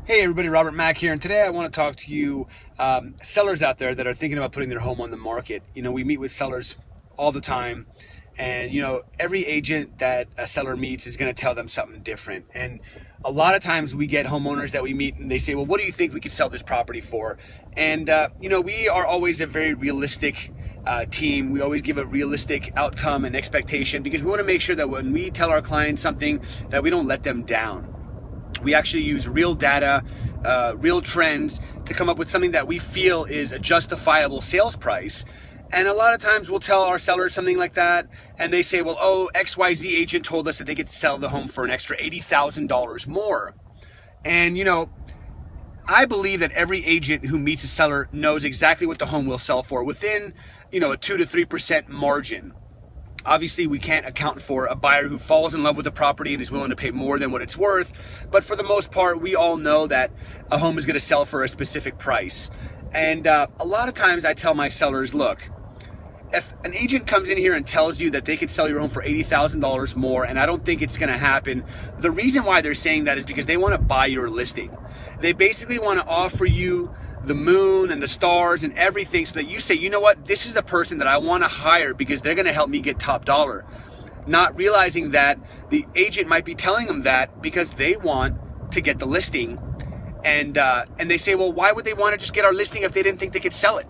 Hey everybody, Robert Mack here, and today I want to talk to you sellers out there that are thinking about putting their home on the market. We meet with sellers all the time, and every agent that a seller meets is going to tell them something different. And a lot of times we get homeowners that we meet and they say, well, what do you think we could sell this property for? And we are always a very realistic team. We always give a realistic outcome and expectation because we want to make sure that when we tell our clients something that we don't let them down. We actually use real data, real trends to come up with something that we feel is a justifiable sales price. And a lot of times we'll tell our sellers something like that and they say, well, XYZ agent told us that they could sell the home for an extra $80,000 more. And I believe that every agent who meets a seller knows exactly what the home will sell for within, a 2 to 3% margin. Obviously, we can't account for a buyer who falls in love with the property and is willing to pay more than what it's worth. But for the most part, we all know that a home is going to sell for a specific price. And a lot of times I tell my sellers, look, if an agent comes in here and tells you that they could sell your home for $80,000 more, and I don't think it's going to happen, the reason why they're saying that is because they want to buy your listing. They basically want to offer you the moon and the stars and everything so that you say, you know what, this is the person that I want to hire because they're going to help me get top dollar. Not realizing that the agent might be telling them that because they want to get the listing. And they say, well, why would they want to just get our listing if they didn't think they could sell it?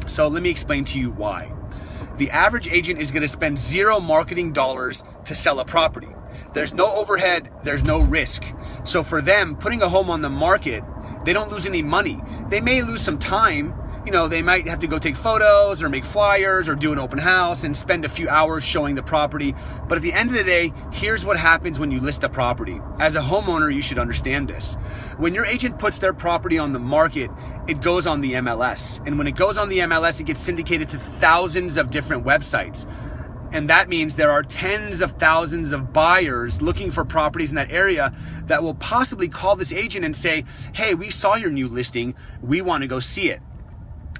So let me explain to you why. The average agent is going to spend zero marketing dollars to sell a property. There's no overhead, there's no risk. So for them, putting a home on the market, they don't lose any money. They may lose some time. They might have to go take photos or make flyers or do an open house and spend a few hours showing the property. But at the end of the day, here's what happens when you list a property. As a homeowner, you should understand this. When your agent puts their property on the market, it goes on the MLS. And when it goes on the MLS, it gets syndicated to thousands of different websites. And that means there are tens of thousands of buyers looking for properties in that area that will possibly call this agent and say, hey, we saw your new listing, we want to go see it.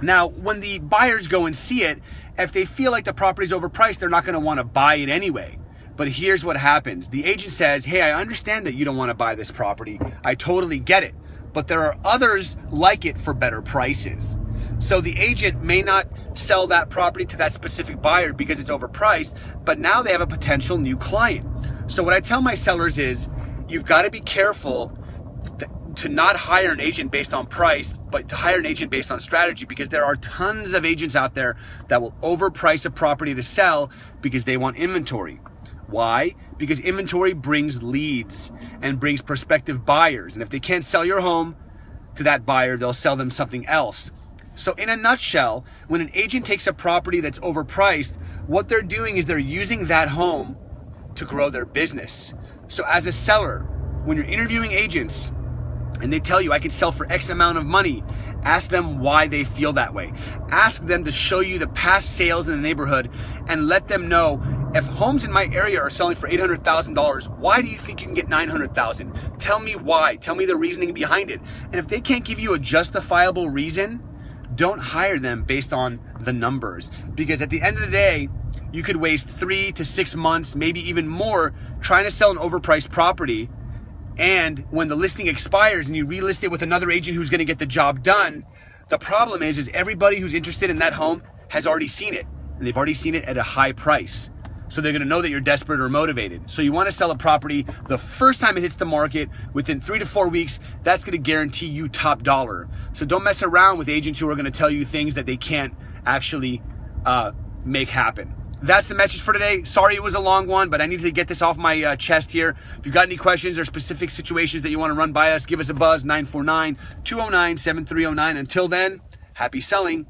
Now, when the buyers go and see it, if they feel like the property is overpriced, they're not going to want to buy it anyway. But here's what happens. The agent says, hey, I understand that you don't want to buy this property. I totally get it. But there are others like it for better prices. So the agent may not sell that property to that specific buyer because it's overpriced, but now they have a potential new client. So what I tell my sellers is, you've got to be careful to not hire an agent based on price, but to hire an agent based on strategy, because there are tons of agents out there that will overprice a property to sell because they want inventory. Why? Because inventory brings leads and brings prospective buyers. And if they can't sell your home to that buyer, they'll sell them something else. So in a nutshell, when an agent takes a property that's overpriced, what they're doing is they're using that home to grow their business. So as a seller, when you're interviewing agents and they tell you I could sell for X amount of money, ask them why they feel that way. Ask them to show you the past sales in the neighborhood and let them know, if homes in my area are selling for $800,000, why do you think you can get $900,000? Tell me why. Tell me the reasoning behind it. And if they can't give you a justifiable reason, don't hire them based on the numbers. Because at the end of the day, you could waste 3 to 6 months, maybe even more, trying to sell an overpriced property. And when the listing expires and you relist it with another agent who's going to get the job done, the problem is everybody who's interested in that home has already seen it. And they've already seen it at a high price. So they're going to know that you're desperate or motivated. So you want to sell a property the first time it hits the market within 3 to 4 weeks. That's going to guarantee you top dollar. So don't mess around with agents who are going to tell you things that they can't actually make happen. That's the message for today. Sorry it was a long one, but I needed to get this off my chest here. If you've got any questions or specific situations that you want to run by us, give us a buzz, 949-209-7309. Until then, happy selling.